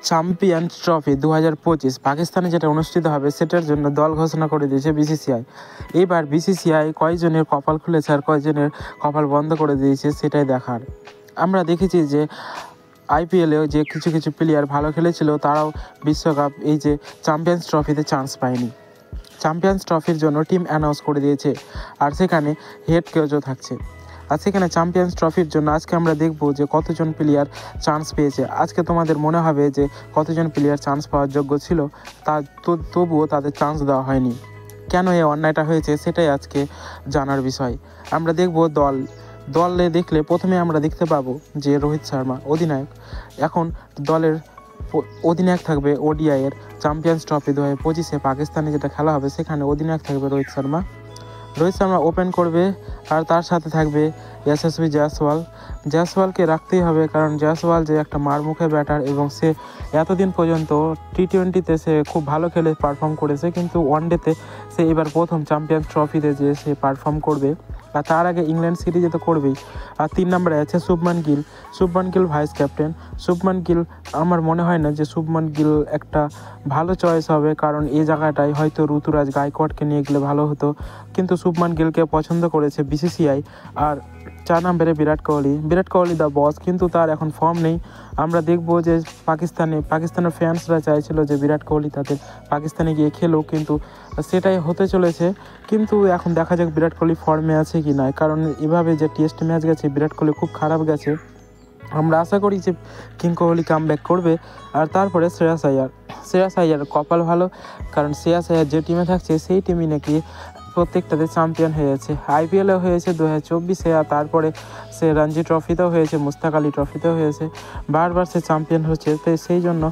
Champions trophy 2025 পাকিস্তানে যেটা অনুষ্ঠিত হবে সেটার জন্য দল ঘোষণা করে দিয়েছে বিসিসিআই। এবার বিসিসিআই কয়জনের কপাল খুলেছে আর কয়জনের কপাল বন্ধ করে দিয়েছে সেটাই দেখার। আমরা দেখেছি যে আইপিএলেও যে কিছু কিছু প্লেয়ার ভালো খেলেছিল তারাও বিশ্বকাপ এই যে চ্যাম্পিয়ন্স ট্রফিতে চান্স পায়নি। চ্যাম্পিয়ন্স ট্রফির জন্য টিম অ্যানাউন্স করে দিয়েছে আর সেখানে হেড কোচও থাকছে। আর সেখানে চ্যাম্পিয়ন্স ট্রফির জন্য আজকে আমরা দেখব যে কতজন প্লেয়ার চান্স পেয়েছে। আজকে তোমাদের মনে হবে যে কতজন প্লেয়ার চান্স পাওয়ার যোগ্য ছিল, তা তবুও তাদের চান্স দেওয়া হয়নি। কেন এই অন্যায়টা হয়েছে সেটাই আজকে জানার বিষয়। আমরা দেখব দলে দেখলে প্রথমে আমরা দেখতে পাবো যে রোহিত শর্মা অধিনায়ক। এখন দলের অধিনায়ক থাকবে ওডিআইয়ের চ্যাম্পিয়ন্স ট্রফি 2025 পাকিস্তানে যেটা খেলা হবে, সেখানে অধিনায়ক থাকবে রোহিত শর্মা ওপেন করবে। আর তার সাথে থাকবে যশস্বী জয়সওয়ালকে রাখতেই হবে, কারণ জয়সওয়াল যে একটা মারমুখে ব্যাটার এবং সে এতদিন পর্যন্ত টি20তে সে খুব ভালো খেলে পারফর্ম করেছে, কিন্তু ওয়ানডেতে সে এবার প্রথম চ্যাম্পিয়ন্স ট্রফিতে যে সে পারফর্ম করবে। আর তার আগে ইংল্যান্ড সিরিজে তো করবেই। আর 3 নম্বরে আছে শুভমান গিল ভাইস ক্যাপ্টেন। শুভমান গিল, আমার মনে হয় না যে শুভমান গিল একটা ভালো চয়েস হবে, কারণ এই জায়গাটায় হয়তো ঋতুরাজ গায়কোয়াড়কে নিয়ে গেলে ভালো হতো, কিন্তু শুভমান গিলকে পছন্দ করেছে বিসিসিআই। আর 4 নম্বরে বিরাট কোহলি দ্য বস, কিন্তু তার এখন ফর্ম নেই। আমরা দেখব যে পাকিস্তানের ফ্যান্সরা চাইছিল যে বিরাট কোহলি তাদের পাকিস্তানে গিয়ে খেলুক, কিন্তু সেটাই হতে চলেছে। কিন্তু এখন দেখা যাক বিরাট কোহলি ফর্মে আছে কি না, কারণ এভাবে যে টেস্ট ম্যাচ গেছে বিরাট কোহলি খুব খারাপ গেছে। আমরা আশা করি যে কিং কোহলি কামব্যাক করবে। আর তারপরে শ্রেয়াস আইয়ার কপাল ভালো, কারণ শ্রেয়াস আইয়ার যে টিমে থাকছে সেই টিমই নাকি প্রত্যেকটাতে চ্যাম্পিয়ন হয়েছে। আইপিএলেও হয়েছে 2024-এ, আর তারপরে সে রঞ্জি ট্রফিতেও হয়েছে, মুস্তাক আলী ট্রফিতেও হয়েছে, বারবার সে চ্যাম্পিয়ন হচ্ছে। তো সেই জন্য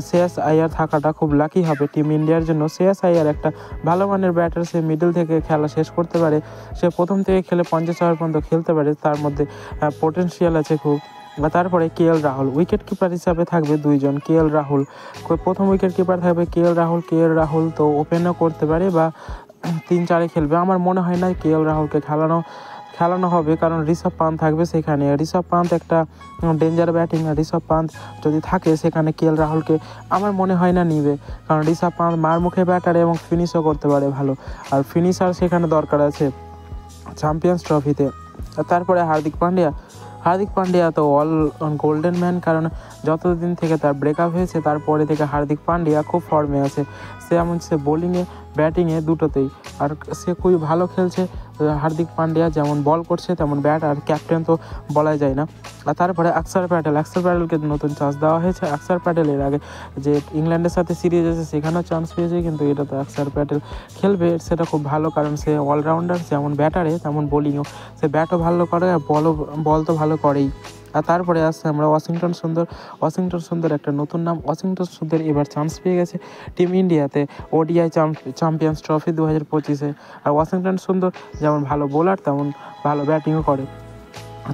শ্রেয়াস আইয়ার থাকাটা খুব লাকি হবে টিম ইন্ডিয়ার জন্য। শ্রেয়াস আইয়ার একটা ভালো মানের ব্যাটার, সে মিডল থেকে খেলা শেষ করতে পারে, সে প্রথম থেকে খেলে 50 ওভার পর্যন্ত খেলতে পারে, তার মধ্যে পোটেনশিয়াল আছে খুব। তারপরে কেএল উইকেট কিপার হিসাবে থাকবে 2 জন। প্রথম উইকেট কিপার থাকবে কেএল রাহুল তো ওপেনও করতে পারে বা 3-4-এ খেলবে। আমার মনে হয় না কেএল রাহুলকে খেলানো হবে, কারণ ঋষভ পান্থ থাকবে সেখানে। ঋষভ পান্থ একটা ডেঞ্জার ব্যাটিং, আর ঋষভ পান্থ যদি থাকে সেখানে কেএল রাহুলকে আমার মনে হয় না নিবে, কারণ ঋষভ পান্থ মারমুখে ব্যাটার এবং ফিনিশও করতে পারে ভালো, আর ফিনিশার সেখানে দরকার আছে চ্যাম্পিয়ন্স ট্রফিতে। আর তারপরে হার্দিক পান্ডিয়া তো অল গোল্ডেন ম্যান, কারণ যতদিন থেকে তার ব্রেকআপ হয়েছে তারপরে থেকে হার্দিক পান্ডিয়া খুব ফর্মে আছে। সে বোলিংয়ে ব্যাটিংয়ে দুটোতেই, আর সে খুবই ভালো খেলছে। হার্দিক পান্ডিয়া যেমন বল করছে তেমন ব্যাট, আর ক্যাপ্টেন তো বলাই যায় না। আর তারপরে অক্ষর প্যাটেলকে নতুন চান্স দেওয়া হয়েছে। অক্ষর প্যাটেল এর আগে যে ইংল্যান্ডের সাথে সিরিজ আছে সেখানেও চান্স পেয়েছে, কিন্তু এটা তো অক্ষর প্যাটেল খেলবে, সেটা খুব ভালো, কারণ সে অলরাউন্ডার, যেমন ব্যাটারে তেমন বোলিংও, সে ব্যাটও ভালো করে আর বল তো ভালো করেই। আর তারপরে আসছে আমরা ওয়াশিংটন সুন্দর একটা নতুন নাম। ওয়াশিংটন সুন্দর এবার চান্স পেয়ে গেছে টিম ইন্ডিয়াতে ওডিআই চ্যাম্পিয়ন্স ট্রফি 2025-এ। আর ওয়াশিংটন সুন্দর যেমন ভালো বোলার তেমন ভালো ব্যাটিংও করে।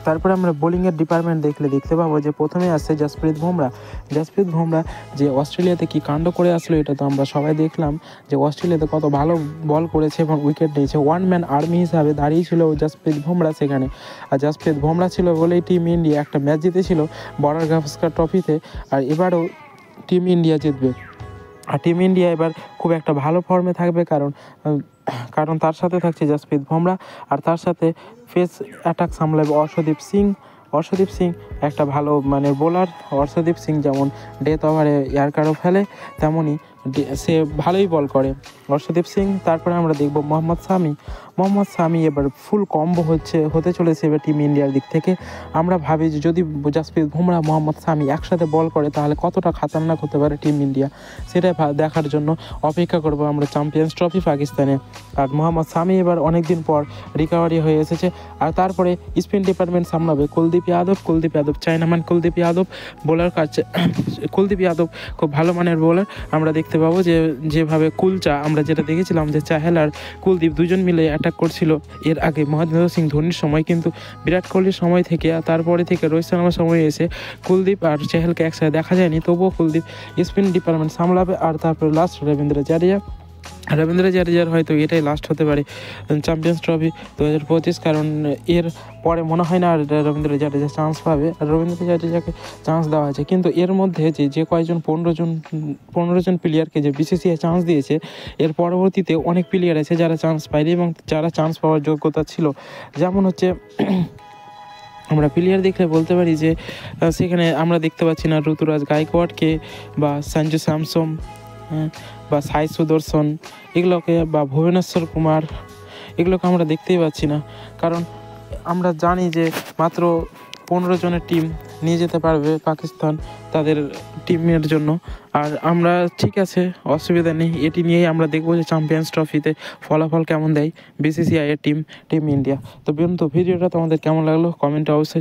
তারপরে আমরা বোলিংয়ের ডিপার্টমেন্ট দেখতে পাবো যে প্রথমে আসছে জসপ্রীত বুমরা যে অস্ট্রেলিয়াতে কি কাণ্ড করে আসলো, এটা তো আমরা সবাই দেখলাম যে অস্ট্রেলিয়াতে কত ভালো বল করেছে এবং উইকেট নিয়েছে। 1 ম্যান আর্মি হিসাবে দাঁড়িয়েছিল জসপ্রীত বুমরা সেখানে, আর জসপ্রীত বুমরা ছিল বলেই টিম ইন্ডিয়া একটা ম্যাচ জিতেছিল বর্ডার গাভাস্কার ট্রফিতে। আর এবারও টিম ইন্ডিয়া জিতবে, আর টিম ইন্ডিয়া এবার খুব একটা ভালো ফর্মে থাকবে, কারণ তার সাথে থাকছে জসপ্রীত বুমরা, আর তার সাথে ফেস অ্যাটাক সামলাবে অর্শদীপ সিং একটা ভালো মানের বোলার। অর্শদীপ সিং যেমন ডেথ ওভারে ইয়ার্কারও ফেলে, তেমনই সে ভালোই বল করে অর্শদীপ সিং। তারপরে আমরা দেখব মোহাম্মদ শামি এবার ফুল কম্বো হতে চলেছে এবার টিম ইন্ডিয়ার দিক থেকে। আমরা ভাবি যে যদি জসপ্রীত বুমরা মোহাম্মদ শামি একসাথে বল করে তাহলে কতটা খাতারনাক হতে পারে টিম ইন্ডিয়া, সেটা দেখার জন্য অপেক্ষা করব আমরা চ্যাম্পিয়ন্স ট্রফি পাকিস্তানে। আর মোহাম্মদ শামি এবার অনেকদিন পর রিকভারি হয়ে এসেছে। আর তারপরে স্পিন ডিপার্টমেন্ট সামলাবে কুলদীপ যাদব চায়নাম্যান কুলদীপ যাদব বোলার কাছে। কুলদীপ যাদব খুব ভালো মানের বোলার। আমরা দেখতে পাবো যেভাবে আমরা যেটা দেখেছিলাম যে চাহেল আর কুলদীপ 2 জন মিলে অ্যাটাক করছিল এর আগে মহেন্দ্র সিং ধোনির সময়, কিন্তু বিরাট কোহলির সময় থেকে আর তারপরে থেকে রোহিত শর্মার সময় এসে কুলদীপ আর চাহেলকে একসাথে দেখা যায়নি, তবুও কুলদীপ স্পিন ডিপার্টমেন্ট সামলাবে। আর তারপরে লাস্ট রবীন্দ্র জাদেজা রবীন্দ্র জাদেজার হয়তো এটাই লাস্ট হতে পারে চ্যাম্পিয়ন্স ট্রফি 2025, কারণ এর পরে মনে হয় না আর রবীন্দ্র জাদেজা চান্স পাবে। আর রবীন্দ্র জাদেজাকে চান্স দেওয়া হয়েছে, কিন্তু এর মধ্যে যে কয়েকজন 15জন প্লেয়ারকে যে বিসিসিআই চান্স দিয়েছে, এর পরবর্তীতে অনেক প্লেয়ার আছে যারা চান্স পায়নি এবং যারা চান্স পাওয়ার যোগ্যতা ছিল। যেমন হচ্ছে আমরা প্লেয়ার দেখলে বলতে পারি যে সেখানে আমরা দেখতে পাচ্ছি না ঋতুরাজ গায়কোয়াড়কে বা সঞ্জু স্যামসন বা সাই সুদর্শন এগুলোকে, বা ভুবনেশ্বর কুমার, এগুলোকে আমরা দেখতেই পাচ্ছি না। কারণ আমরা জানি যে মাত্র 15 জনের টিম নিয়ে যেতে পারবে পাকিস্তান তাদের টিমের জন্য। আর আমরা ঠিক আছে, অসুবিধা নেই, এটি নিয়েই আমরা দেখবো যে চ্যাম্পিয়ন্স ট্রফিতে ফলাফল কেমন দেয় বিসিসিআই এর টিম ইন্ডিয়া। তো বন্ধু, ভিডিওটা তোমাদের কেমন লাগলো কমেন্টে অবশ্যই